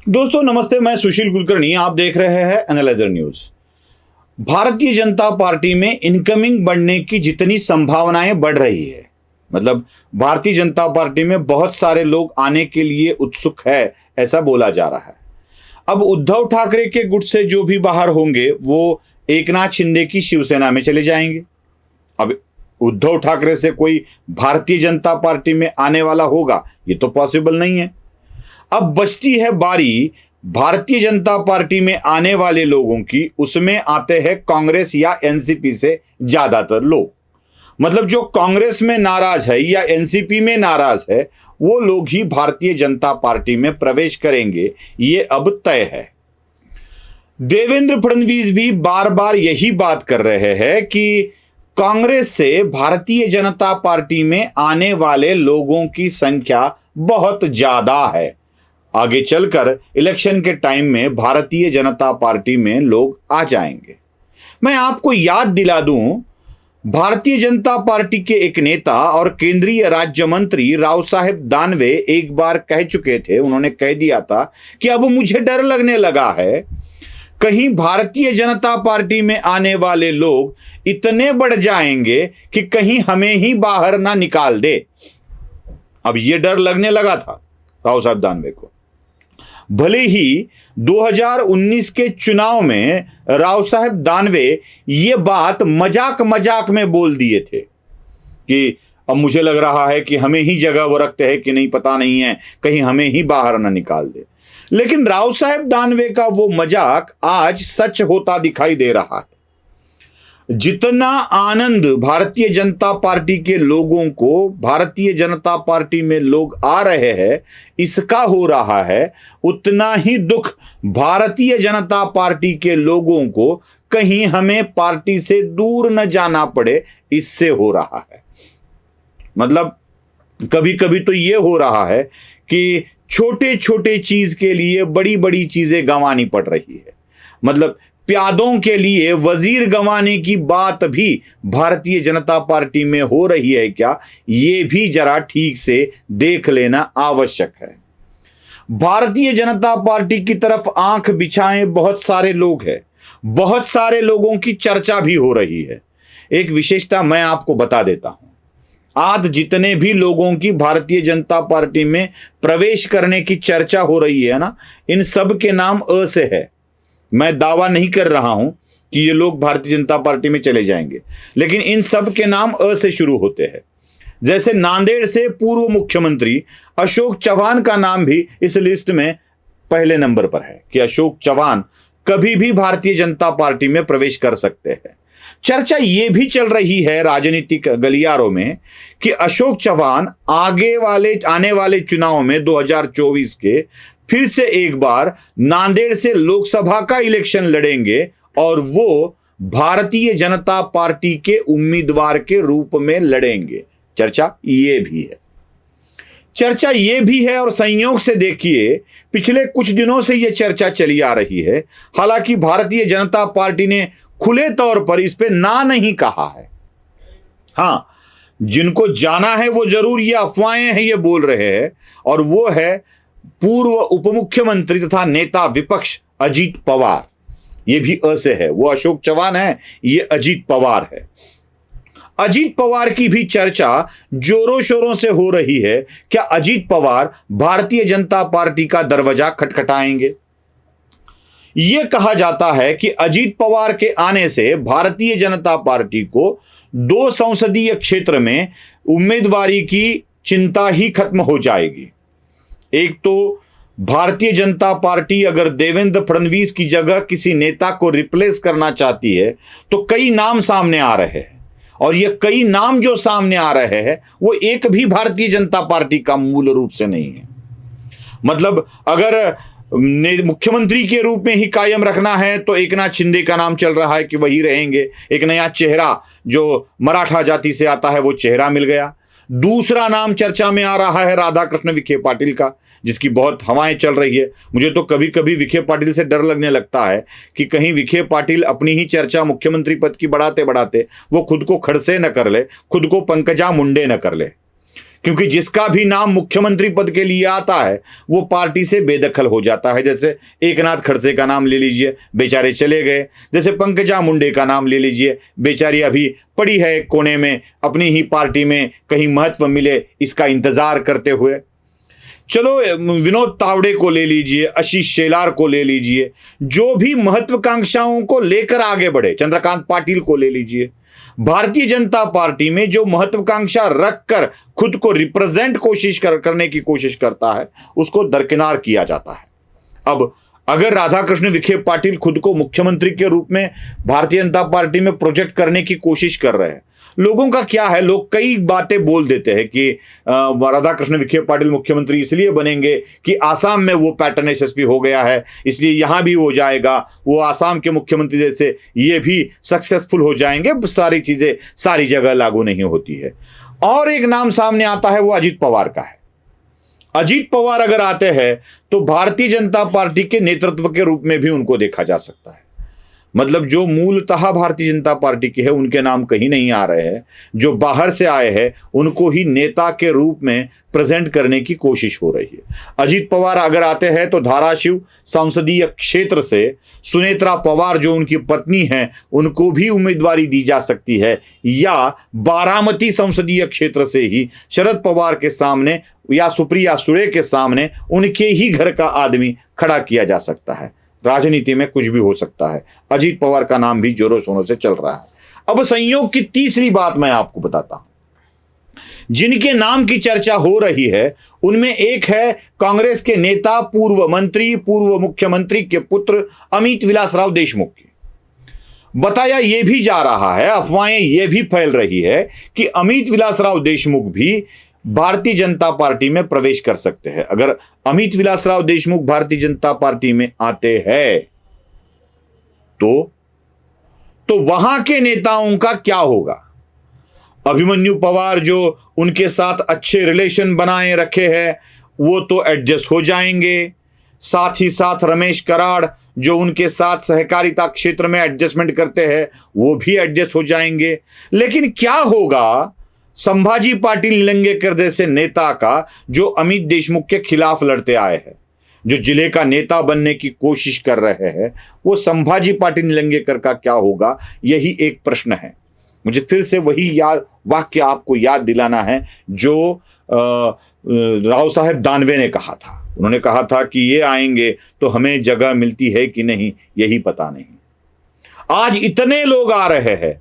दोस्तों नमस्ते, मैं सुशील कुलकर्णी, आप देख रहे हैं analyser news. Bharatiya Janata party में इनकमिंग बढ़ने की जितनी संभावनाएं बढ़ रही है, मतलब भारतीय जनता पार्टी में बहुत सारे लोग आने के लिए उत्सुक है, ऐसा बोला जा रहा है। अब उद्धव ठाकरे के गुट से जो भी बाहर होंगे वो एकनाथ शिंदे की शिवसेना में चले जाएंगे। अब उद्धव ठाकरे से कोई भारतीय जनता पार्टी में आने वाला होगा, ये तो पॉसिबल नहीं है। अब बचती है बारी भारतीय जनता पार्टी में आने वाले लोगों की। उसमें आते हैं कांग्रेस या एनसीपी से ज्यादातर लोग, मतलब जो कांग्रेस में नाराज है या एनसीपी में नाराज है वो लोग ही भारतीय जनता पार्टी में प्रवेश करेंगे, ये अब तय है। देवेंद्र फडणवीस भी बार बार यही बात कर रहे हैं कि कांग्रेस से भारतीय जनता पार्टी में आने वाले लोगों की संख्या बहुत ज्यादा है। आगे चलकर इलेक्शन के टाइम में भारतीय जनता पार्टी में लोग आ जाएंगे। मैं आपको याद दिला दूं, भारतीय जनता पार्टी के एक नेता और केंद्रीय राज्य मंत्री राव साहेब दानवे एक बार कह चुके थे, उन्होंने कह दिया था कि अब मुझे डर लगने लगा है, कहीं भारतीय जनता पार्टी में आने वाले लोग इतने बढ़ जाएंगे कि कहीं हमें ही बाहर ना निकाल दे। अब यह डर लगने लगा था राव साहेब दानवे को। भले ही 2019 के चुनाव में राव साहेब दानवे ये बात मजाक मजाक में बोल दिए थे कि अब मुझे लग रहा है कि हमें ही जगह वो रखते हैं कि नहीं, पता नहीं है, कहीं हमें ही बाहर ना निकाल दे। लेकिन राव साहेब दानवे का वो मजाक आज सच होता दिखाई दे रहा है। जितना आनंद भारतीय जनता पार्टी के लोगों को भारतीय जनता पार्टी में लोग आ रहे हैं इसका हो रहा है, उतना ही दुख भारतीय जनता पार्टी के लोगों को कहीं हमें पार्टी से दूर न जाना पड़े इससे हो रहा है। मतलब कभी कभी तो ये हो रहा है कि छोटे छोटे चीज के लिए बड़ी बड़ी चीजें गंवानी पड़ रही है। मतलब प्यादों के लिए वजीर गंवाने की बात भी भारतीय जनता पार्टी में हो रही है क्या, ये भी जरा ठीक से देख लेना आवश्यक है। भारतीय जनता पार्टी की तरफ आंख बिछाए बहुत सारे लोग हैं, बहुत सारे लोगों की चर्चा भी हो रही है। एक विशेषता मैं आपको बता देता हूं, आज जितने भी लोगों की भारतीय जनता पार्टी में प्रवेश करने की चर्चा हो रही है ना, इन सब के नाम अ से है। मैं दावा नहीं कर रहा हूं कि ये लोग भारतीय जनता पार्टी में चले जाएंगे, लेकिन इन सब के नाम अ से शुरू होते हैं। जैसे नांदेड़ से पूर्व मुख्यमंत्री अशोक चव्हाण का नाम भी इस लिस्ट में पहले नंबर पर है कि अशोक चव्हाण कभी भी भारतीय जनता पार्टी में प्रवेश कर सकते हैं। चर्चा यह भी चल रही है राजनीतिक गलियारों में कि अशोक चव्हाण आने वाले चुनाव में 2024 के फिर से एक बार नांदेड़ से लोकसभा का इलेक्शन लड़ेंगे और वो भारतीय जनता पार्टी के उम्मीदवार के रूप में लड़ेंगे। चर्चा ये भी है और संयोग से देखिए पिछले कुछ दिनों से यह चर्चा चली आ रही है। हालांकि भारतीय जनता पार्टी ने खुले तौर पर इस पे ना नहीं कहा है। हां, जिनको जाना है वो जरूर ये अफवाहें हैं ये बोल रहे हैं, और वो है पूर्व उप मुख्यमंत्री तथा नेता विपक्ष अजीत पवार। ये भी अ से है, वो अशोक चव्हाण है, ये अजीत पवार है। अजीत पवार की भी चर्चा जोरों शोरों से हो रही है। क्या अजीत पवार भारतीय जनता पार्टी का दरवाजा खटखटाएंगे? यह कहा जाता है कि अजीत पवार के आने से भारतीय जनता पार्टी को 2 संसदीय क्षेत्र में उम्मीदवारी की चिंता ही खत्म हो जाएगी। एक तो भारतीय जनता पार्टी अगर देवेंद्र फडणवीस की जगह किसी नेता को रिप्लेस करना चाहती है तो कई नाम सामने आ रहे हैं, और ये कई नाम जो सामने आ रहे हैं वो एक भी भारतीय जनता पार्टी का मूल रूप से नहीं है। मतलब अगर मुख्यमंत्री के रूप में ही कायम रखना है तो एकनाथ शिंदे का नाम चल रहा है कि वही रहेंगे। एक नया चेहरा जो मराठा जाति से आता है वो चेहरा मिल गया। दूसरा नाम चर्चा में आ रहा है राधाकृष्ण विखे पाटिल का, जिसकी बहुत हवाएं चल रही है। मुझे तो कभी कभी विखे पाटिल से डर लगने लगता है कि कहीं विखे पाटिल अपनी ही चर्चा मुख्यमंत्री पद की बढ़ाते बढ़ाते वो खुद को खड़से न कर ले, खुद को पंकजा मुंडे न कर ले। क्योंकि जिसका भी नाम मुख्यमंत्री पद के लिए आता है वो पार्टी से बेदखल हो जाता है। जैसे एकनाथ खड़से का नाम ले लीजिए, बेचारे चले गए। जैसे पंकजा मुंडे का नाम ले लीजिए, बेचारी अभी पड़ी है कोने में, अपनी ही पार्टी में कहीं महत्व मिले इसका इंतजार करते हुए। चलो विनोद तावड़े को ले लीजिए, आशीष शेलार को ले लीजिए, जो भी महत्वाकांक्षाओं को लेकर आगे बढ़े, चंद्रकांत पाटिल को ले लीजिए। भारतीय जनता पार्टी में जो महत्वाकांक्षा रखकर खुद को रिप्रेजेंट करने की कोशिश करता है उसको दरकिनार किया जाता है। अब अगर राधाकृष्ण विखे पाटिल खुद को मुख्यमंत्री के रूप में भारतीय जनता पार्टी में प्रोजेक्ट करने की कोशिश कर रहे हैं, लोगों का क्या है, लोग कई बातें बोल देते हैं कि राधाकृष्ण विखे पाटिल मुख्यमंत्री इसलिए बनेंगे कि आसाम में वो पैटर्न यशस्वी हो गया है, इसलिए यहां भी हो जाएगा, वो आसाम के मुख्यमंत्री जैसे ये भी सक्सेसफुल हो जाएंगे। सारी चीजें सारी जगह लागू नहीं होती है। और एक नाम सामने आता है, वो अजीत पवार का है। अजीत पवार अगर आते हैं तो भारतीय जनता पार्टी के नेतृत्व के रूप में भी उनको देखा जा सकता है। मतलब जो मूलतः भारतीय जनता पार्टी के हैं उनके नाम कहीं नहीं आ रहे हैं, जो बाहर से आए हैं उनको ही नेता के रूप में प्रेजेंट करने की कोशिश हो रही है। अजीत पवार अगर आते हैं तो धाराशिव संसदीय क्षेत्र से सुनेत्रा पवार जो उनकी पत्नी हैं उनको भी उम्मीदवारी दी जा सकती है, या बारामती संसदीय क्षेत्र से ही शरद पवार के सामने या सुप्रिया सुळे के सामने उनके ही घर का आदमी खड़ा किया जा सकता है। राजनीति में कुछ भी हो सकता है। अजीत पवार का नाम भी जोरों शोरों से चल रहा है। अब संयोग की तीसरी बात मैं आपको बताता हूं, जिनके नाम की चर्चा हो रही है उनमें एक है कांग्रेस के नेता, पूर्व मंत्री, पूर्व मुख्यमंत्री के पुत्र अमित विलासराव देशमुख की। बताया यह भी जा रहा है, अफवाहें यह भी फैल रही है कि अमित विलासराव देशमुख भी भारतीय जनता पार्टी में प्रवेश कर सकते हैं। अगर अमित विलासराव देशमुख भारतीय जनता पार्टी में आते हैं तो वहां के नेताओं का क्या होगा? अभिमन्यु पवार जो उनके साथ अच्छे रिलेशन बनाए रखे हैं वो तो एडजस्ट हो जाएंगे, साथ ही साथ रमेश कराड़ जो उनके साथ सहकारिता क्षेत्र में एडजस्टमेंट करते हैं वो भी एडजस्ट हो जाएंगे। लेकिन क्या होगा संभाजी पाटिल निलंगेकर जैसे नेता का जो अमित देशमुख के खिलाफ लड़ते आए हैं, जो जिले का नेता बनने की कोशिश कर रहे हैं, वो संभाजी पाटिल निलंगेकर का क्या होगा? यही एक प्रश्न है। मुझे फिर से वही वाक्य आपको याद दिलाना है जो राव साहेब दानवे ने कहा था। उन्होंने कहा था कि ये आएंगे तो हमें जगह मिलती है कि नहीं यही पता नहीं। आज इतने लोग आ रहे हैं,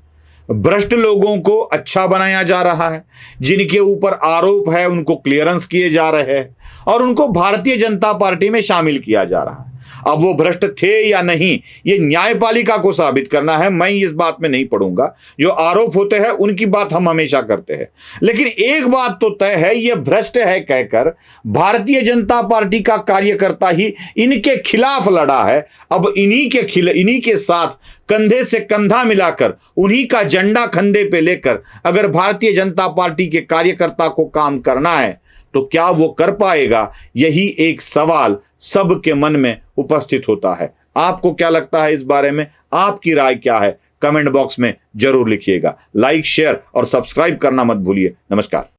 भ्रष्ट लोगों को अच्छा बनाया जा रहा है, जिनके ऊपर आरोप है उनको क्लियरेंस किए जा रहे हैं और उनको भारतीय जनता पार्टी में शामिल किया जा रहा है। अब वो भ्रष्ट थे या नहीं ये न्यायपालिका को साबित करना है, मैं इस बात में नहीं पड़ूंगा। जो आरोप होते हैं उनकी बात हम हमेशा करते हैं, लेकिन एक बात तो तय है, ये भ्रष्ट है कहकर भारतीय जनता पार्टी का कार्यकर्ता ही इनके खिलाफ लड़ा है। अब इन्हीं के साथ कंधे से कंधा मिलाकर उन्हीं का झंडा कंधे पे लेकर अगर भारतीय जनता पार्टी के कार्यकर्ता को काम करना है तो क्या वो कर पाएगा? यही एक सवाल सबके मन में उपस्थित होता है। आपको क्या लगता है इस बारे में? आपकी राय क्या है? कमेंट बॉक्स में जरूर लिखिएगा। लाइक, शेयर और सब्सक्राइब करना मत भूलिए। नमस्कार।